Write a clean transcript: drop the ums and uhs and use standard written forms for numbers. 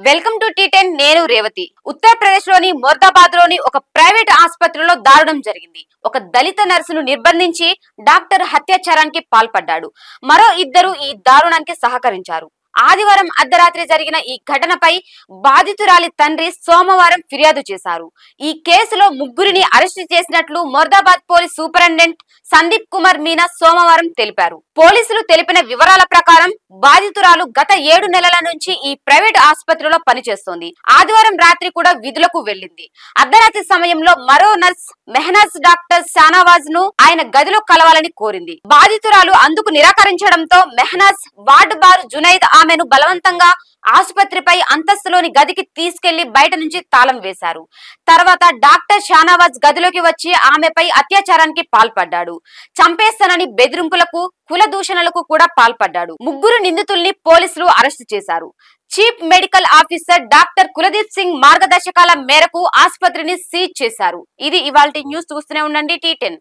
Welcome to టీ10 నేను రేవతి. ఉత్తరప్రదేశ్ లోని మొర్దాబాద్ లోని ఒక ప్రైవేట్ ఆసుపత్రిలో దారుణం జరిగింది. ఒక దళిత నర్సును నిర్బంధించి డాక్టర్ హత్యాచారానికి పాల్పడ్డాడు. మరో ఇద్దరు ఈ దారుణానికి సహకరించారు. ఆదివారం అర్ధరాత్రి జరిగిన ఈ ఘటనపై బాధితురాలి తండ్రి సోమవారం ఫిర్యాదు చేశారు. ఈ కేసులో ముగ్గురిని అరెస్టు చేసినట్లు మొర్దాబాద్ పోలీస్ సూపరింటెండెంట్ సందీప్ కుమార్ మీనా సోమవారం తెలిపారు. పోలీసులు తెలిపిన వివరాల ప్రకారం బాధితురాలు గత 7 నెలల నుంచి ఈ ప్రైవేట్ ఆసుపత్రిలో పనిచేస్తోంది. ఆదివారం రాత్రి కూడా విధులకు వెళ్లింది. అర్ధరాత్రి సమయంలో మరో నర్స్ మెహనాజ్ డాక్టర్ షానవాజ్ ను ఆయన గదిలో కలవాలని కోరింది. బాధితురాలు అందుకు నిరాకరించడంతో మెహనాజ్ వార్డ్ బార్ జునైద్ ఆమెను బలవంతంగా ఆసుపత్రిపై అంతస్తులోని గదికి తీసుకెళ్లి బయట నుంచి తాళం వేశారు. తర్వాత డాక్టర్ షానవాజ్ గదిలోకి వచ్చి ఆమెపై అత్యాచారానికి పాల్పడ్డాడు. చంపేస్తానని బెదిరింపులకు, కుల దూషణలకు కూడా పాల్పడ్డాడు. ముగ్గురు నిందితుల్ని పోలీసులు అరెస్టు చేశారు. Chief medical officer doctor Kuldeep Singh మార్గదర్శకాల మేరకు ఆసుపత్రిని సీజ్ చేశారు. ఇది ఇవాల్టి న్యూస్. చూస్తూనే ఉండండి టీ10.